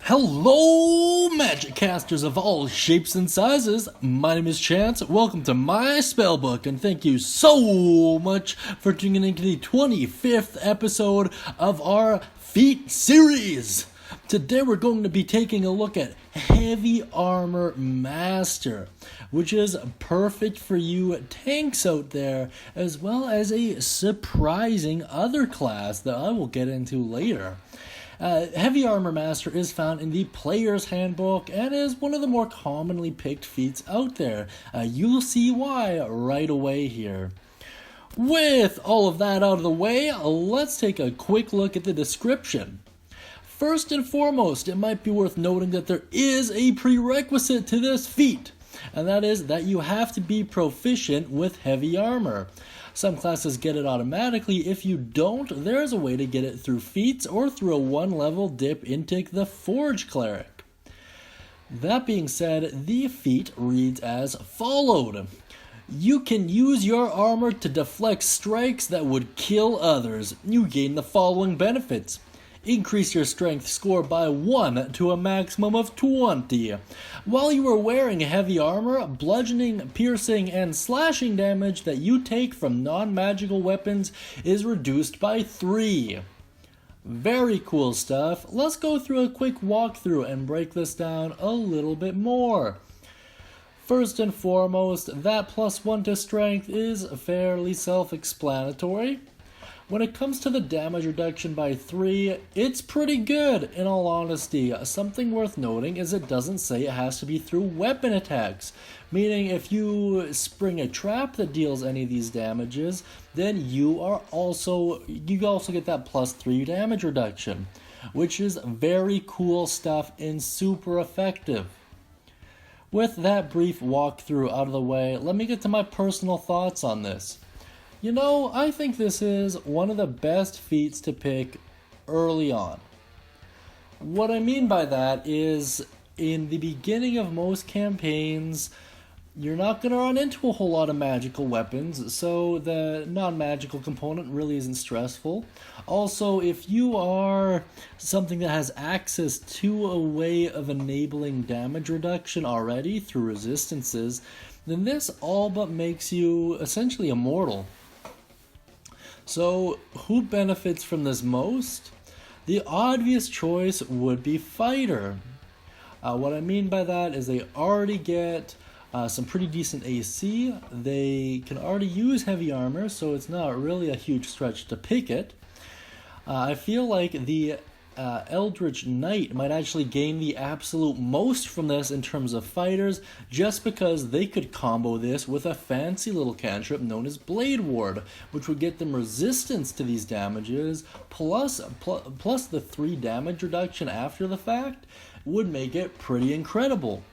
Hello, magic casters of all shapes and sizes. My name is Chance. Welcome to my Spellbook, and thank you so much for tuning in to the 25th episode of our FEATS series. Today we're going to be taking a look at Heavy Armor Master, which is perfect for you tanks out there, as well as a surprising other class that I will get into later. Heavy Armor Master is found in the Player's Handbook and is one of the more commonly picked feats out there. You'll see why right away here. With all of that out of the way, let's take a quick look at the description. First and foremost, it might be worth noting that there is a prerequisite to this feat, and that is that you have to be proficient with heavy armor. Some classes get it automatically. If you don't, there's a way to get it through feats or through a one-level dip into the Forge Cleric. That being said, the feat reads as followed. You can use your armor to deflect strikes that would kill others. You gain the following benefits. Increase your strength score by 1 to a maximum of 20. While you are wearing heavy armor, bludgeoning, piercing, and slashing damage that you take from non-magical weapons is reduced by 3. Very cool stuff. Let's go through a quick walkthrough and break this down a little bit more. First and foremost, that +1 to strength is fairly self-explanatory. When it comes to the damage reduction by 3, it's pretty good, in all honesty. Something worth noting is it doesn't say it has to be through weapon attacks, meaning if you spring a trap that deals any of these damages, then you also get that +3 damage reduction, which is very cool stuff and super effective. With that brief walkthrough out of the way, let me get to my personal thoughts on this. You know, I think this is one of the best feats to pick early on. What I mean by that is, in the beginning of most campaigns, you're not going to run into a whole lot of magical weapons, so the non-magical component really isn't stressful. Also, if you are something that has access to a way of enabling damage reduction already through resistances, then this all but makes you essentially immortal. So, who benefits from this most? The obvious choice would be Fighter. What I mean by that is they already get some pretty decent AC, they can already use heavy armor, so it's not really a huge stretch to pick it. I feel like the Eldritch Knight might actually gain the absolute most from this in terms of fighters, just because they could combo this with a fancy little cantrip known as Blade Ward, which would get them resistance to these damages, plus the 3 damage reduction after the fact would make it pretty incredible.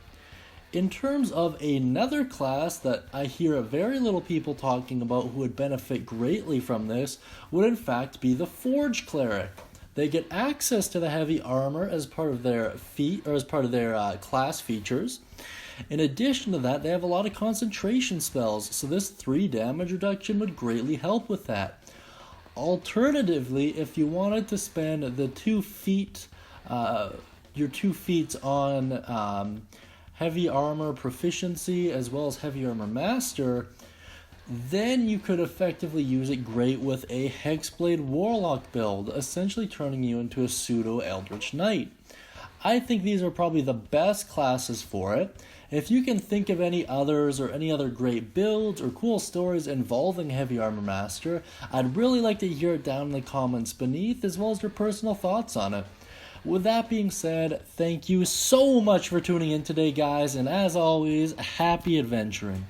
In terms of another class that I hear very little people talking about who would benefit greatly from this, would in fact be the Forge Cleric. They get access to the heavy armor as part of their class features. In addition to that, they have a lot of concentration spells, so this 3 damage reduction would greatly help with that. Alternatively, if you wanted to spend the your 2 feats on heavy armor proficiency as well as heavy armor master, then you could effectively use it great with a Hexblade Warlock build, essentially turning you into a pseudo Eldritch Knight. I think these are probably the best classes for it. If you can think of any others or any other great builds or cool stories involving Heavy Armor Master, I'd really like to hear it down in the comments beneath, as well as your personal thoughts on it. With that being said, thank you so much for tuning in today, guys, and as always, happy adventuring.